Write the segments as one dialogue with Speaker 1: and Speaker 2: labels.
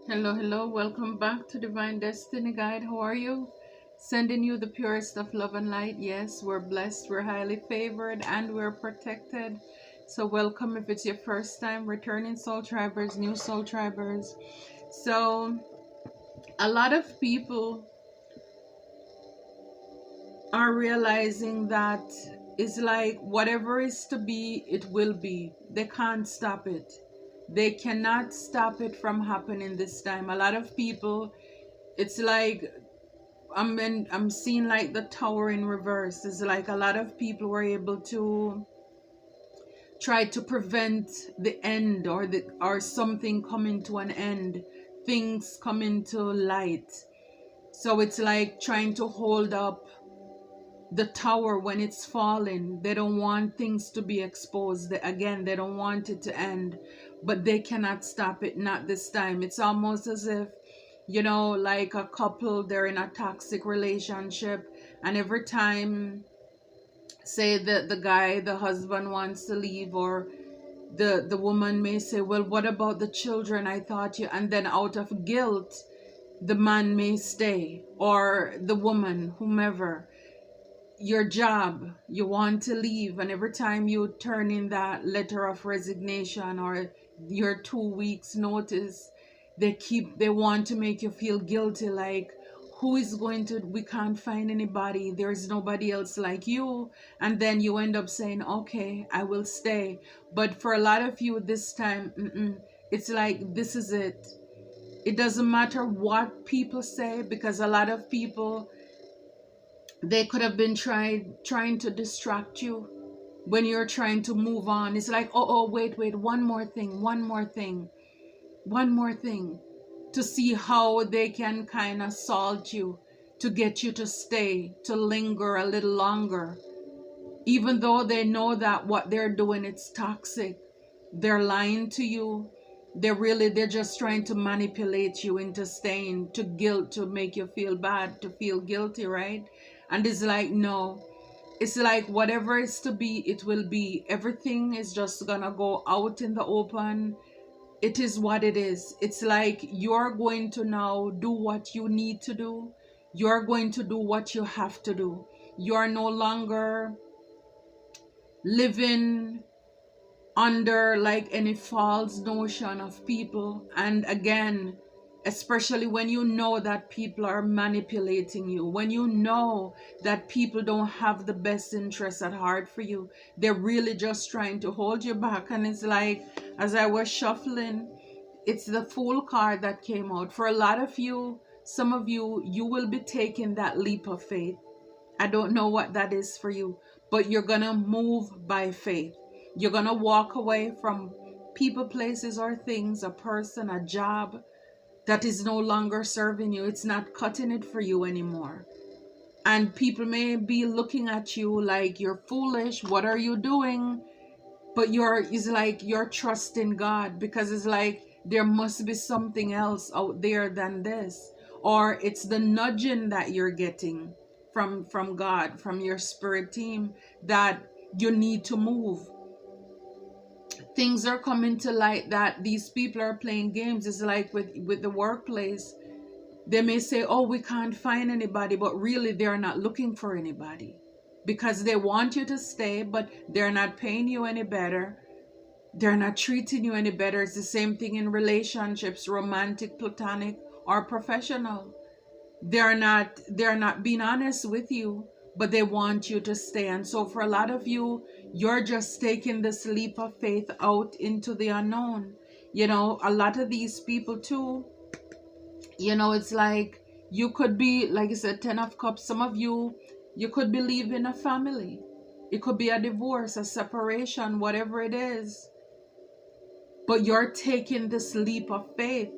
Speaker 1: Hello, hello. Welcome back to Divine Destiny Guide. How are you? Sending you the purest of love and light. Yes, we're blessed, we're highly favored, and we're protected. So welcome if it's your first time returning soul tribers, new soul tribers. So a lot of people are realizing that it's like whatever is to be, it will be. They can't stop it. They cannot stop it from happening this time. A lot of people, it's like I'm seeing like the tower in reverse. It's like a lot of people were able to try to prevent the end or something coming to an end, things coming to light. So it's like trying to hold up the tower when it's falling. They don't want things to be exposed. Again, they don't want it to end, but they cannot stop it. Not this time. It's almost as if, like a couple, they're in a toxic relationship, and every time, say that the husband wants to leave, or the woman may say, well, what about the children? I thought you, and then out of guilt, the man may stay, or the woman, whomever. Your job, you want to leave, and every time you turn in that letter of resignation or your 2 weeks notice, they want to make you feel guilty, like, who is going to, we can't find anybody, there's nobody else like you. And then you end up saying, okay, I will stay. But for a lot of you this time, it's like, this is it. It doesn't matter what people say, because a lot of people, they could have been trying to distract you when you're trying to move on. It's like, wait, one more thing, to see how they can kind of salt you, to get you to stay, to linger a little longer, even though they know that what they're doing, it's toxic. They're lying to you. They're just trying to manipulate you into staying, to guilt, to make you feel bad, to feel guilty, right? And it's like, no, it's like whatever is to be, it will be. Everything is just gonna go out in the open. It is what it is. It's like you're going to now do what you need to do. You're going to do what you have to do. You're no longer living under like any false notion of people. And again, especially when you know that people are manipulating you, when you know that people don't have the best interests at heart for you, they're really just trying to hold you back. And it's like, as I was shuffling, it's the Fool card that came out. For a lot of you, some of you, you will be taking that leap of faith. I don't know what that is for you, but you're gonna move by faith. You're gonna walk away from people, places, or things, a person, a job that is no longer serving you. It's not cutting it for you anymore. And people may be looking at you like, you're foolish, what are you doing? But it's like you're trusting God, because it's like there must be something else out there than this. Or it's the nudging that you're getting from God, from your spirit team, that you need to move. Things are coming to light that these people are playing games. It's like with the workplace. They may say, oh, we can't find anybody, but really they're not looking for anybody, because they want you to stay, but they're not paying you any better. They're not treating you any better. It's the same thing in relationships, romantic, platonic, or professional. They're not being honest with you, but they want you to stay. And so for a lot of you, you're just taking this leap of faith out into the unknown. A lot of these people too, it's like you could be, like I said, 10 of cups. Some of you, you could be leaving a family. It could be a divorce, a separation, whatever it is. But you're taking this leap of faith.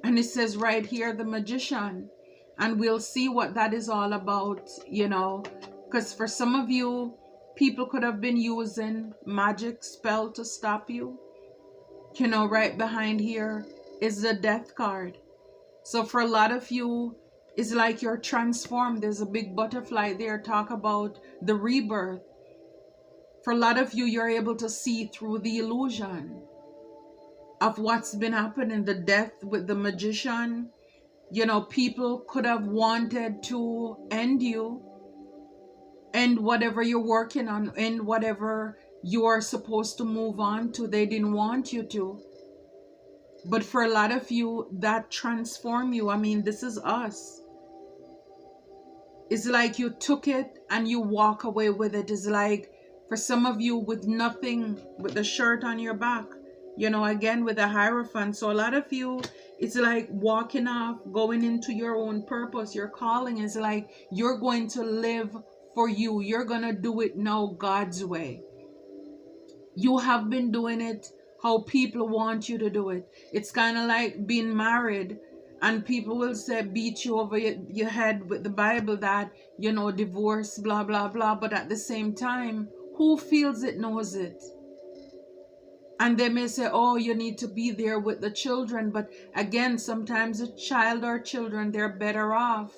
Speaker 1: And it says right here, the Magician. And we'll see what that is all about, because for some of you, people could have been using magic spell to stop you. Right behind here is the Death card. So for a lot of you, it's like you're transformed. There's a big butterfly there. Talk about the rebirth. For a lot of you, you're able to see through the illusion. of what's been happening, the death with the magician. You know, people could have wanted to end you, end whatever you're working on, end whatever you are supposed to move on to. They didn't want you to. But for a lot of you, that transformed you. I mean, this is us. It's like you took it and you walk away with it. It's like for some of you with nothing, with the shirt on your back, you know, again with the Hierophant. So a lot of you, it's like walking off, going into your own purpose. Your calling is like you're going to live for you. You're going to do it now God's way. You have been doing it how people want you to do it. It's kind of like being married, and people will say, beat you over your head with the Bible that, you know, divorce, blah, blah, blah. But at the same time, who feels it knows it. And they may say, oh, you need to be there with the children. But again, sometimes a child or children, they're better off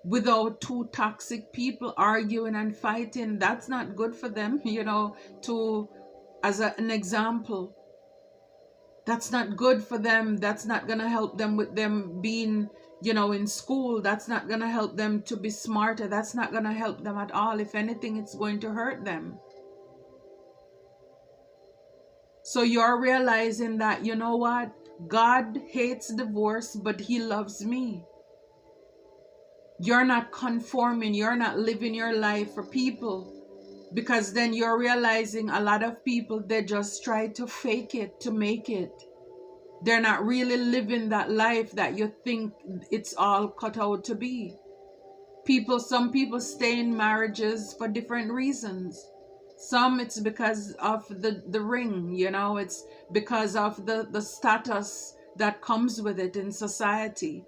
Speaker 1: without two toxic people arguing and fighting. That's not good for them, you know, as an example. That's not good for them. That's not going to help them with them being, you know, in school. That's not going to help them to be smarter. That's not going to help them at all. If anything, it's going to hurt them. So you're realizing that, you know what? God hates divorce, but he loves me. You're not conforming. You're not living your life for people. Because then you're realizing a lot of people, they just try to fake it to make it. They're not really living that life that you think it's all cut out to be. Some people stay in marriages for different reasons. Some it's because of the ring, you know, it's because of the status that comes with it in society.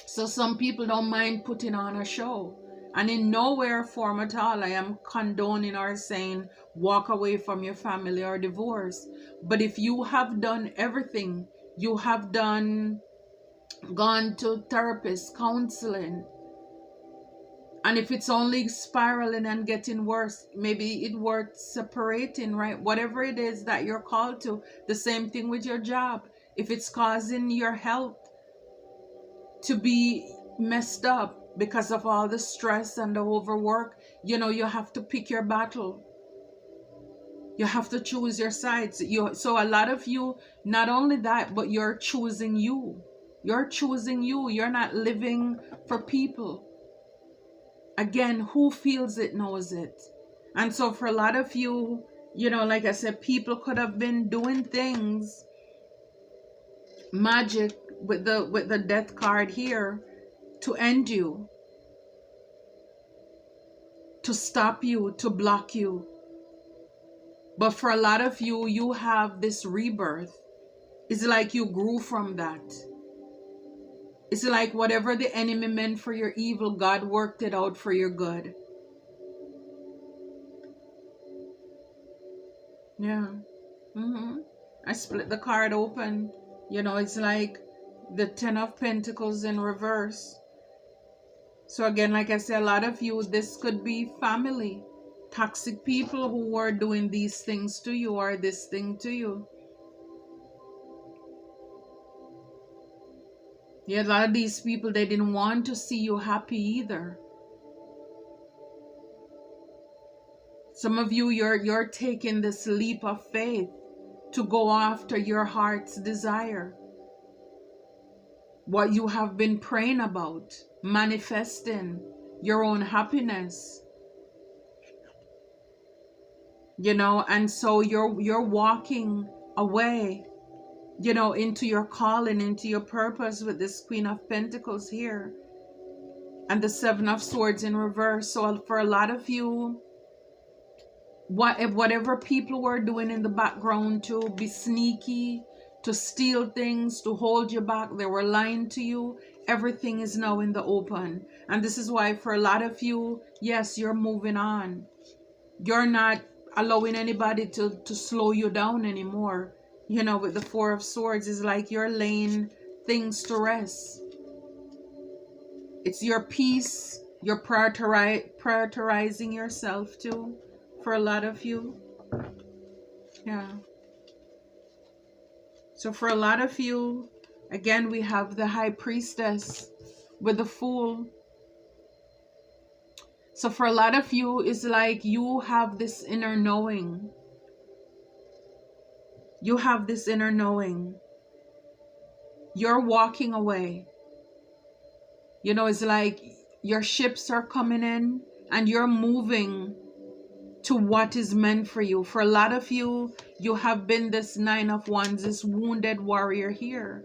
Speaker 1: So some people don't mind putting on a show. And in nowhere form at all I am condoning or saying walk away from your family or divorce. But if you have done everything, you have gone to therapists, counseling, and if it's only spiraling and getting worse, maybe it's worth separating, right? Whatever it is that you're called to, the same thing with your job. If it's causing your health to be messed up because of all the stress and the overwork, you know, you have to pick your battle. You have to choose your sides. So a lot of you, not only that, but you're choosing you. You're choosing you. You're not living for people. Again, who feels it knows it. And so for a lot of you, you know, like I said, people could have been doing things, magic with the death card here, to end you, to stop you, to block you. But for a lot of you, you have this rebirth. It's like you grew from that. It's like whatever the enemy meant for your evil, God worked it out for your good. Yeah. I split the card open. You know, it's like the 10 of Pentacles in reverse. So again, like I said, a lot of you, this could be family. Toxic people who are doing these things to you or this thing to you. Yeah, a lot of these people, they didn't want to see you happy either. Some of you, you're taking this leap of faith to go after your heart's desire. What you have been praying about, manifesting your own happiness. You know, and so you're walking away, you know, into your calling, into your purpose with this Queen of Pentacles here. And the 7 of Swords in reverse. So for a lot of you, whatever people were doing in the background to be sneaky, to steal things, to hold you back, they were lying to you. Everything is now in the open. And this is why for a lot of you, yes, you're moving on. You're not allowing anybody to slow you down anymore. You know, with the 4 of Swords, it's like you're laying things to rest. It's your peace. You're prioritizing yourself too, for a lot of you. Yeah. So for a lot of you, again, we have the High Priestess with the Fool. So for a lot of you, it's like you have this inner knowing. You have this inner knowing. You're walking away. You know, it's like your ships are coming in and you're moving to what is meant for you. For a lot of you, you have been this Nine of Wands, this wounded warrior here.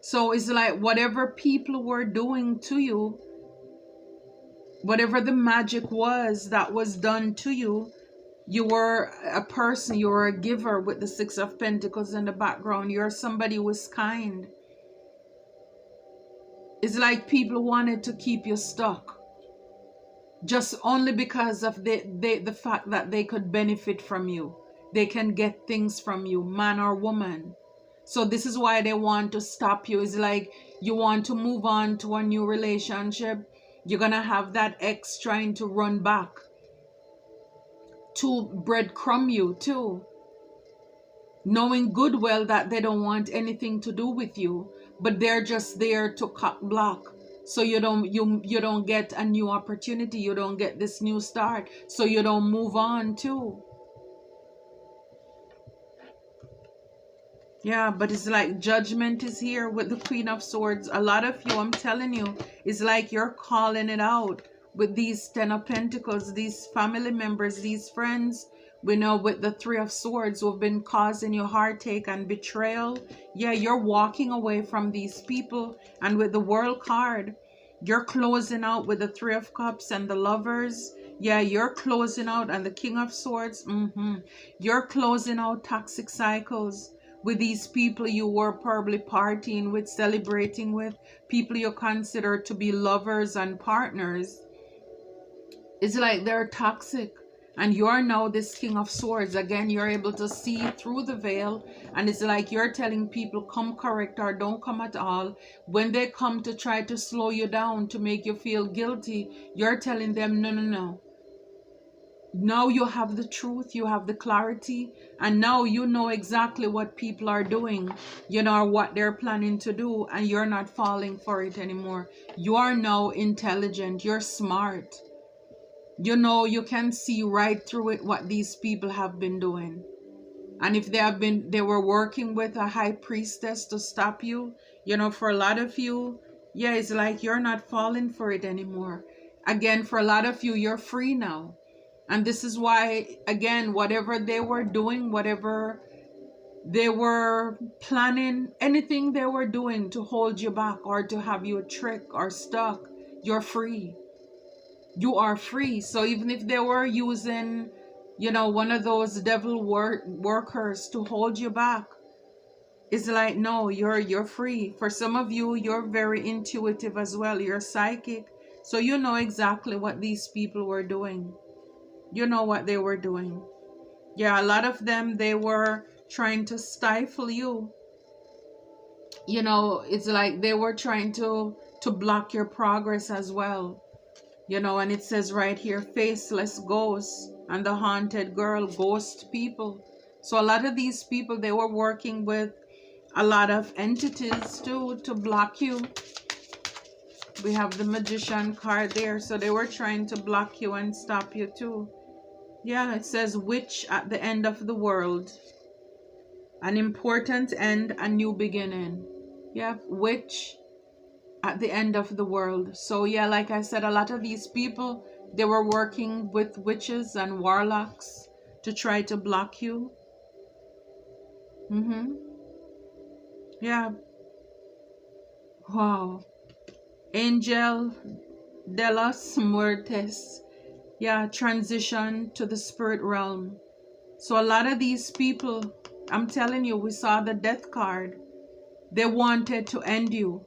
Speaker 1: So it's like whatever people were doing to you, whatever the magic was that was done to you, you were a person, you were a giver with the Six of Pentacles in the background. You're somebody who was kind. It's like people wanted to keep you stuck. Just only because of the fact that they could benefit from you. They can get things from you, man or woman. So this is why they want to stop you. It's like you want to move on to a new relationship. You're going to have that ex trying to run back to breadcrumb you too. Knowing good well that they don't want anything to do with you, but they're just there to cut block. So you don't get a new opportunity. You don't get this new start. So you don't move on too. Yeah, but it's like judgment is here with the Queen of Swords. A lot of you, I'm telling you, it's like you're calling it out with these Ten of Pentacles, these family members, these friends. We know with the Three of Swords who have been causing you heartache and betrayal. Yeah, you're walking away from these people. And with the World card, you're closing out with the Three of Cups and the Lovers. Yeah, you're closing out, and the King of Swords. You're closing out toxic cycles with these people you were probably partying with, celebrating with, people you consider to be lovers and partners. It's like they're toxic. And you're now this King of Swords. Again, you're able to see through the veil. And it's like you're telling people, come correct or don't come at all. When they come to try to slow you down, to make you feel guilty, you're telling them, no, no, no. Now you have the truth, you have the clarity, and now you know exactly what people are doing, you know, what they're planning to do, and you're not falling for it anymore. You are now intelligent, you're smart. You know, you can see right through it what these people have been doing. And if they were working with a High Priestess to stop you, you know, for a lot of you, yeah, it's like you're not falling for it anymore. Again, for a lot of you, you're free now. And this is why, again, whatever they were doing, whatever they were planning, anything they were doing to hold you back or to have you trick or stuck, you're free. You are free. So even if they were using, you know, one of those devil workers to hold you back, it's like, no, you're free. For some of you, you're very intuitive as well. You're psychic. So you know exactly what these people were doing. You know what they were doing. Yeah, a lot of them, they were trying to stifle you. You know, it's like they were trying to block your progress as well. You know, and it says right here, faceless ghosts and the haunted girl, ghost people. So a lot of these people, they were working with a lot of entities too to block you. We have the Magician card there. So they were trying to block you and stop you too. Yeah, it says witch at the end of the world. An important end, a new beginning. Yeah, witch at the end of the world. So yeah, like I said, a lot of these people, they were working with witches and warlocks to try to block you. Yeah. Wow. Angel de los Muertes. Yeah, transition to the spirit realm. So a lot of these people, I'm telling you, we saw the death card. They wanted to end you.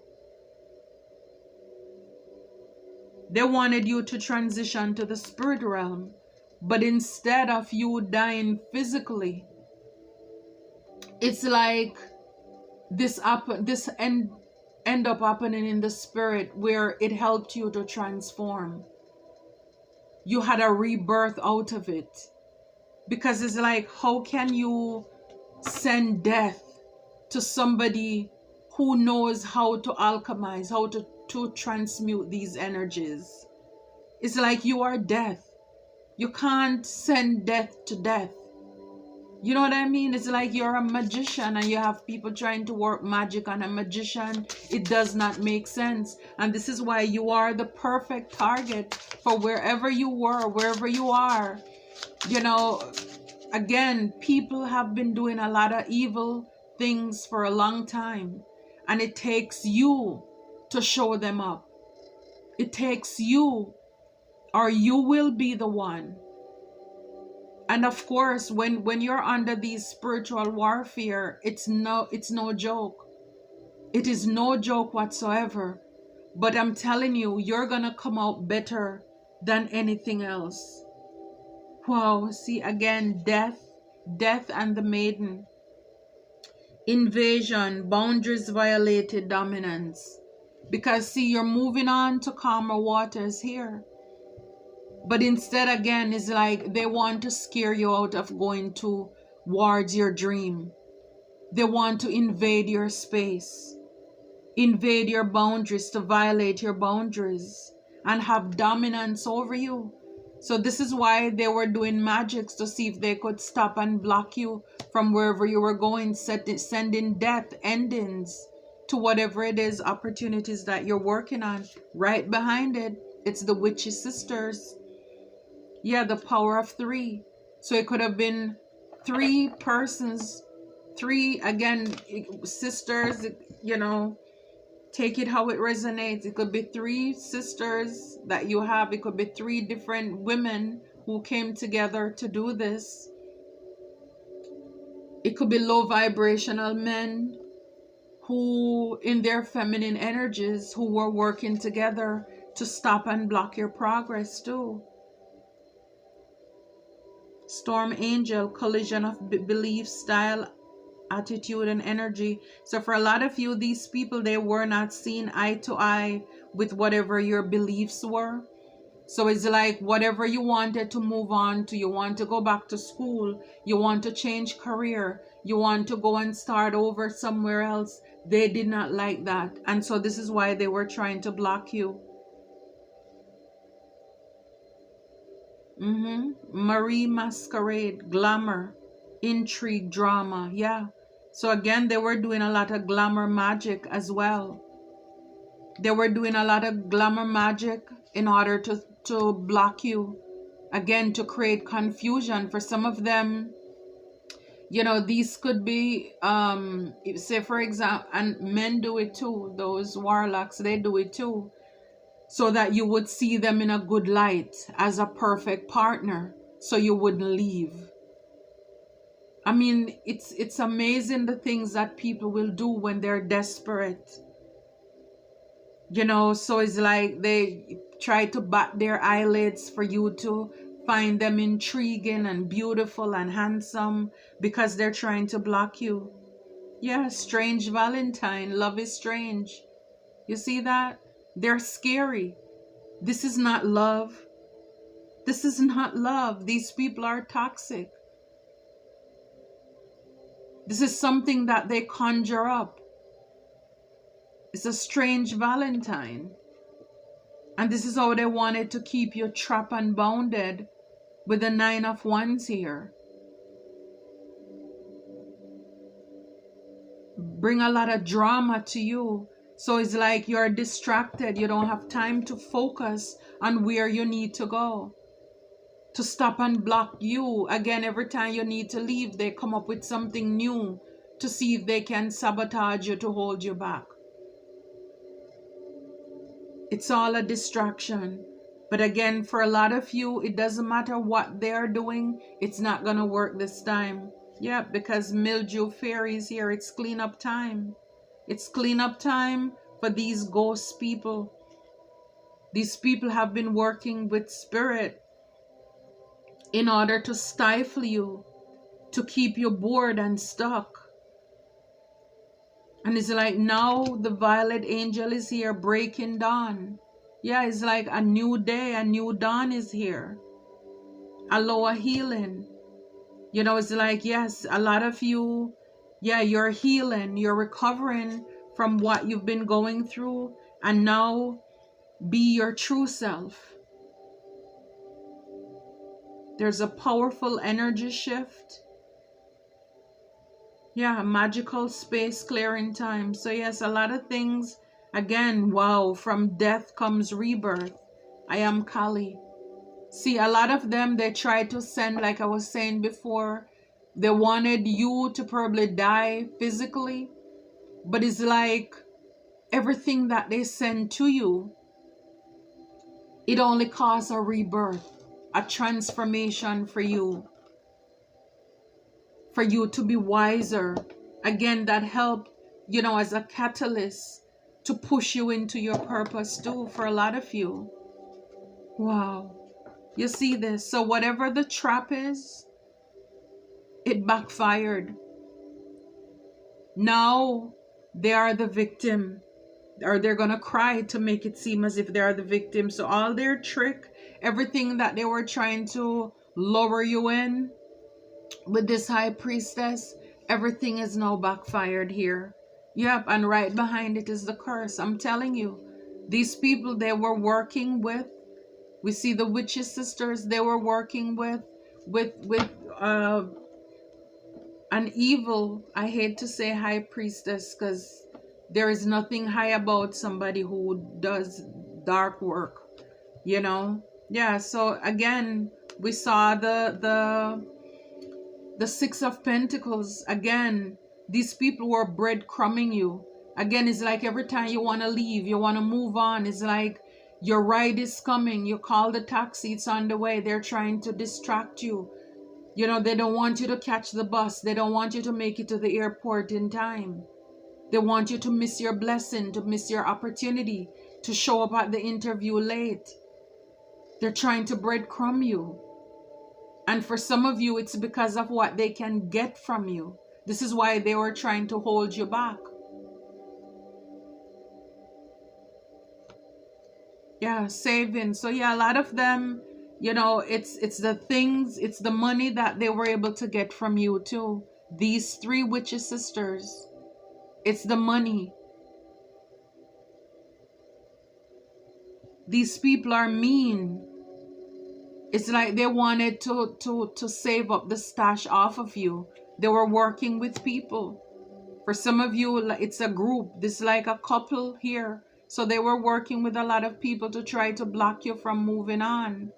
Speaker 1: They wanted you to transition to the spirit realm. But instead of you dying physically, it's like this end up happening in the spirit, where it helped you to transform. You had a rebirth out of it. Because it's like, how can you send death to somebody who knows how to alchemize, how to transmute these energies? It's like you are death. You can't send death to death. You know what I mean? It's like you're a magician and you have people trying to work magic on a magician. It does not make sense. And this is why you are the perfect target for wherever you were, wherever you are. You know, again, people have been doing a lot of evil things for a long time. And it takes you to show them up. It takes you, or you will be the one. And of course, when you're under these spiritual warfare, it's no joke. It is no joke whatsoever. But I'm telling you, you're gonna come out better than anything else. Wow, see again, death and the maiden. Invasion, boundaries violated, dominance. Because see, you're moving on to calmer waters here. But instead, again, it's like they want to scare you out of going towards your dream. They want to invade your space, invade your boundaries, to violate your boundaries and have dominance over you. So this is why they were doing magics, to see if they could stop and block you from wherever you were going, sending death, endings to whatever it is, opportunities that you're working on. Right behind it, it's the witches sisters. Yeah, the power of 3. So it could have been 3 persons, 3, again, sisters, you know, take it how it resonates. It could be 3 sisters that you have. It could be 3 different women who came together to do this. It could be low vibrational men who, in their feminine energies, who were working together to stop and block your progress too. Storm angel, collision of belief, style, attitude, and energy. So for a lot of you, these people, they were not seen eye to eye with whatever your beliefs were. So it's like whatever you wanted to move on to, you want to go back to school, you want to change career, you want to go and start over somewhere else. They did not like that. And so this is why they were trying to block you. Marie Masquerade, glamour, intrigue, drama. Yeah. So again, they were doing a lot of glamour magic as well. They were doing a lot of glamour magic in order to block you. Again, to create confusion. For some of them, you know, these could be, say for example, and men do it too. Those warlocks, they do it too. So that you would see them in a good light as a perfect partner, so you wouldn't leave. I mean, it's amazing the things that people will do when they're desperate. You know, so it's like they try to bat their eyelids for you to find them intriguing and beautiful and handsome, because they're trying to block you. Yeah, strange Valentine, love is strange. You see that? They're scary. This is not love. This is not love. These people are toxic. This is something that they conjure up. It's a strange Valentine. And this is how they wanted to keep you trapped and bounded with the 9 of Wands here. Bring a lot of drama to you. So it's like you're distracted. You don't have time to focus on where you need to go. To stop and block you. Again, every time you need to leave, they come up with something new to see if they can sabotage you, to hold you back. It's all a distraction. But again, for a lot of you, it doesn't matter what they're doing. It's not going to work this time. Yeah, because mildew fairies here, it's cleanup time. It's cleanup time for these ghost people. These people have been working with spirit in order to stifle you, to keep you bored and stuck. And it's like now the violet angel is here, breaking dawn. Yeah, it's like a new day, a new dawn is here. Aloha healing. It's like, yes, a lot of you, yeah, you're healing, you're recovering from what you've been going through, and now be your true self. There's a powerful energy shift. Yeah, magical space clearing time. So yes, a lot of things. Again, wow, from death comes rebirth. I am Kali. See, a lot of them, they try to send, like I was saying before, they wanted you to probably die physically, but it's like everything that they send to you, it only causes a rebirth, a transformation for you to be wiser. Again, that help, as a catalyst to push you into your purpose too, for a lot of you. Wow. You see this? So whatever the trap is, it backfired. Now they are the victim, or they're gonna cry to make it seem as if they are the victim. So all their trick, everything that they were trying to lower you in with this high priestess, everything is now backfired here. Yep, and right behind it is the curse. I'm telling you, these people they were working with, we see the witches sisters, they were working with an evil, I hate to say high priestess, because there is nothing high about somebody who does dark work, Yeah, so again, we saw the Six of Pentacles. Again, these people were breadcrumbing you. Again, it's like every time you want to leave, you want to move on, it's like your ride is coming, you call the taxi, it's on the way, they're trying to distract you. They don't want you to catch the bus. They don't want you to make it to the airport in time. They want you to miss your blessing, to miss your opportunity, to show up at the interview late. They're trying to breadcrumb you. And for some of you, it's because of what they can get from you. This is why they were trying to hold you back. Yeah, saving. So yeah, a lot of them, it's the things, it's the money that they were able to get from you too. These three witches sisters, it's the money. These people are mean. It's like they wanted to save up the stash off of you. They were working with people. For some of you, it's a group. This is like a couple here. So they were working with a lot of people to try to block you from moving on.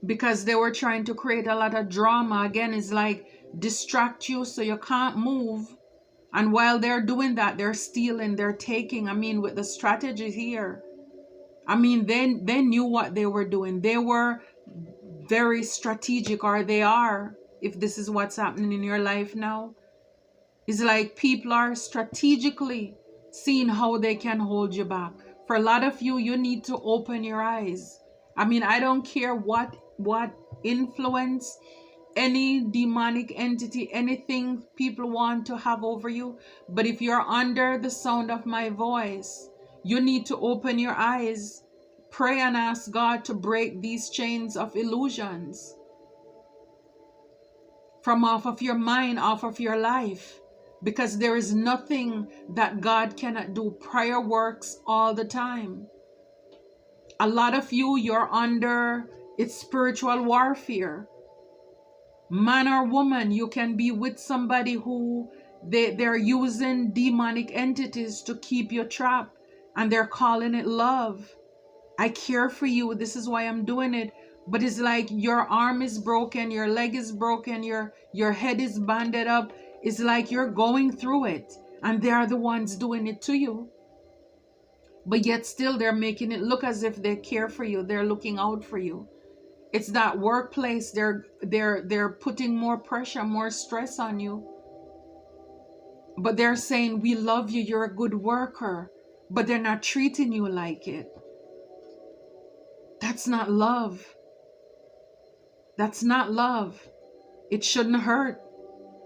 Speaker 1: Because they were trying to create a lot of drama. Again, it's like distract you so you can't move. And while they're doing that, they're stealing, they're taking. I mean, with the strategy here. I mean, they knew what they were doing. They were very strategic, or they are, if this is what's happening in your life now. It's like people are strategically seeing how they can hold you back. For a lot of you, you need to open your eyes. I mean, I don't care what influence, any demonic entity, anything people want to have over you. But if you're under the sound of my voice, you need to open your eyes, pray and ask God to break these chains of illusions from off of your mind, off of your life. Because there is nothing that God cannot do. Prayer works all the time. A lot of you, you're under it's spiritual warfare. Man or woman, you can be with somebody who they're using demonic entities to keep you trapped, and they're calling it love. I care for you. This is why I'm doing it. But it's like your arm is broken, your leg is broken, your head is banded up. It's like you're going through it, and they are the ones doing it to you. But yet still they're making it look as if they care for you. They're looking out for you. It's that workplace. They're putting more pressure, more stress on you. But they're saying, we love you, you're a good worker. But they're not treating you like it. That's not love. That's not love. It shouldn't hurt.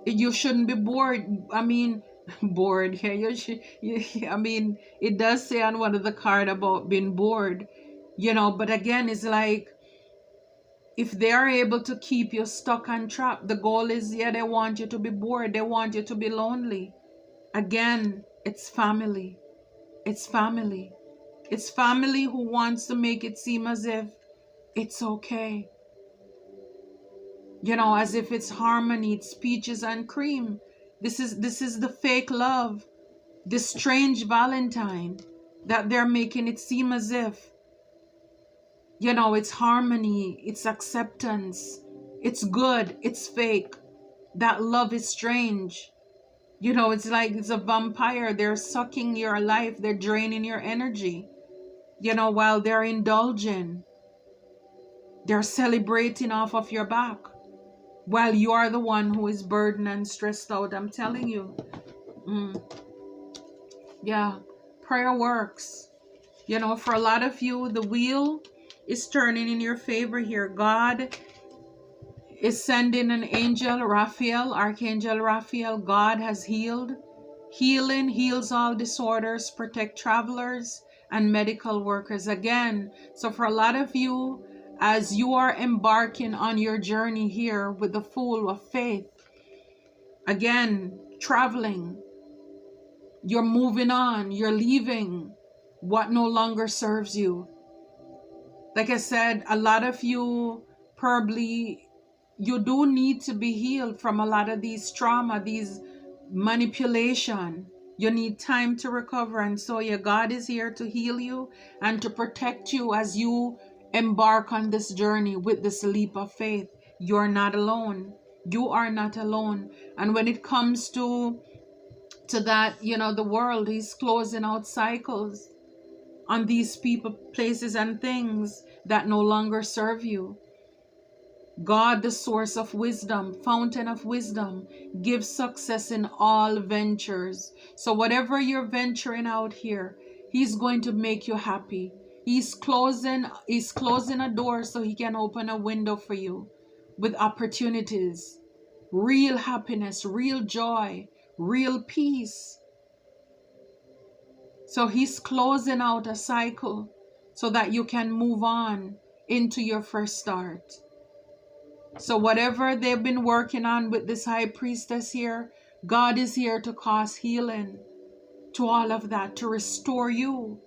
Speaker 1: You shouldn't be bored. I mean, bored. Yeah, I mean, it does say on one of the card about being bored, but again, it's like if they are able to keep you stuck and trapped, the goal is, yeah, they want you to be bored. They want you to be lonely. Again, it's family. It's family. It's family who wants to make it seem as if it's okay. You know, as if it's harmony, it's peaches and cream. This is the fake love, this strange Valentine that they're making it seem as if, you know, it's harmony, it's acceptance, it's good, it's fake. That love is strange. You know, it's like it's a vampire. They're sucking your life, they're draining your energy, you know, while they're indulging. They're celebrating off of your back while you are the one who is burdened and stressed out. I'm telling you. Yeah, prayer works. You know, for a lot of you, the wheel is turning in your favor here. God is sending an angel, Raphael, Archangel Raphael. God has healed. Healing heals all disorders, protect travelers and medical workers. Again, so for a lot of you, as you are embarking on your journey here with the Fool of Faith, again, traveling, you're moving on, you're leaving what no longer serves you. Like I said, a lot of you probably, you do need to be healed from a lot of these trauma, these manipulation. You need time to recover. And so your God is here to heal you and to protect you as you embark on this journey with this leap of faith. You're not alone. You are not alone. And when it comes to that, you know, the world, he's closing out cycles on these people, places, and things that no longer serve you. God, the source of wisdom, fountain of wisdom, gives success in all ventures. So whatever you're venturing out here, he's going to make you happy. He's closing a door so he can open a window for you with opportunities, real happiness, real joy, real peace. So he's closing out a cycle so that you can move on into your first start. So whatever they've been working on with this high priestess here, God is here to cause healing to all of that, to restore you.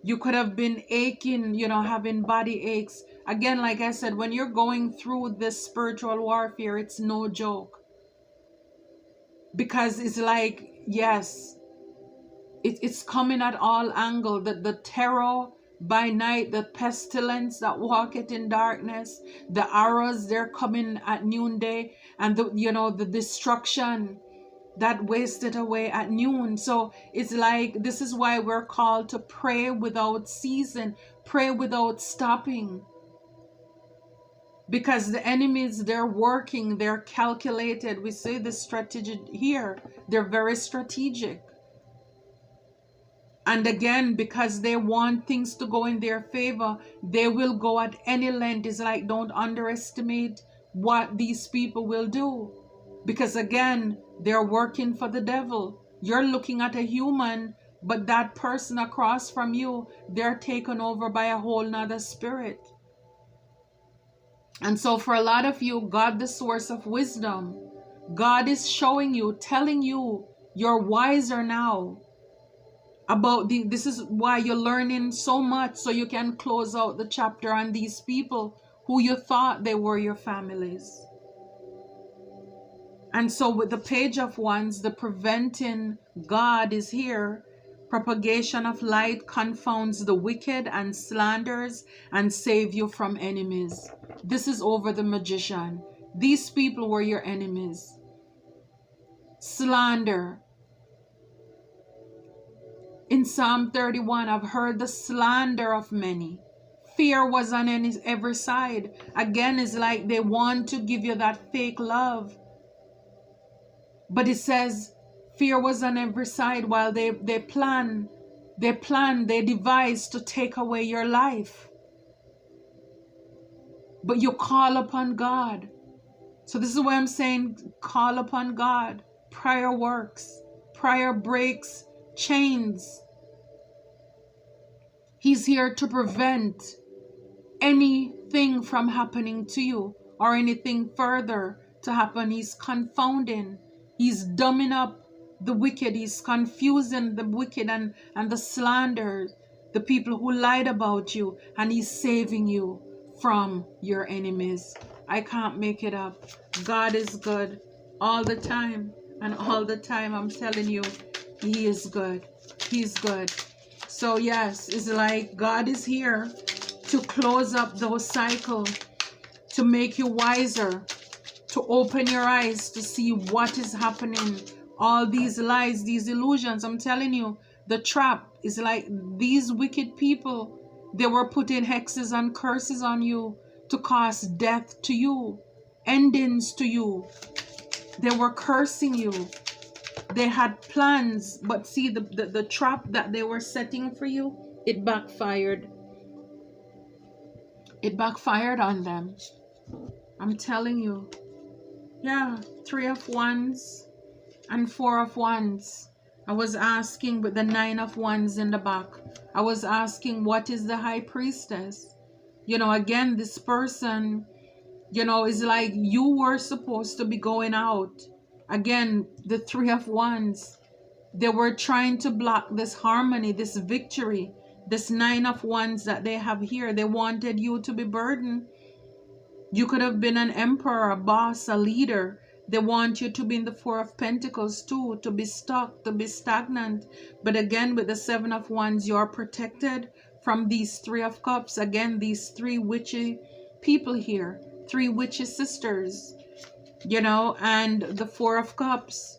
Speaker 1: You could have been aching, you know, having body aches. Again, like I said, when you're going through this spiritual warfare, it's no joke. Because it's like, yes, it's coming at all angles. The terror by night, the pestilence that walketh in darkness, the arrows, they're coming at noonday, and the destruction that wasted away at noon. So it's like, this is why we're called to pray without ceasing, pray without stopping. Because the enemies, they're working, they're calculated. We say the strategy here, they're very strategic. And again, because they want things to go in their favor, they will go at any length. It's like, don't underestimate what these people will do. Because again, they're working for the devil. You're looking at a human, but that person across from you, they're taken over by a whole nother spirit. And so for a lot of you, God, the source of wisdom, God is showing you, telling you, you're wiser now. This is why you're learning so much, so you can close out the chapter on these people who you thought they were your families. And so with the Page of Wands, the preventing God is here. Propagation of light confounds the wicked and slanders and save you from enemies. This is over the Magician. These people were your enemies. Slander. In Psalm 31, I've heard the slander of many. Fear was on every side. Again, it's like they want to give you that fake love. But it says fear was on every side while they devise to take away your life. But you call upon God. So this is why I'm saying, call upon God. Prayer works. Prayer breaks chains. He's here to prevent anything from happening to you or anything further to happen. He's confounding, he's dumbing up the wicked, he's confusing the wicked and the slanders, the people who lied about you, and he's saving you from your enemies. I can't make it up. God is good all the time, and all the time I'm telling you, he is good. He's good. So yes, it's like God is here to close up those cycles, to make you wiser, to open your eyes to see what is happening. All these lies, these illusions, I'm telling you, the trap is like these wicked people, they were putting hexes and curses on you to cause death to you, endings to you. They were cursing you. They had plans, but see, the trap that they were setting for you, it backfired. It backfired on them. I'm telling you. Yeah, 3 of Wands and 4 of Wands. I was asking with the 9 of Wands in the back. I was asking, what is the High Priestess? You know, again, this person, you know, is like you were supposed to be going out. Again, the 3 of Wands. They were trying to block this harmony, this victory, this 9 of Wands that they have here. They wanted you to be burdened. You could have been an emperor, a boss, a leader. They want you to be in the 4 of Pentacles too, to be stuck, to be stagnant. But again, with the 7 of Wands, you are protected from these 3 of Cups. Again, these 3 witchy people here, 3 witchy sisters, you know, and the 4 of Cups.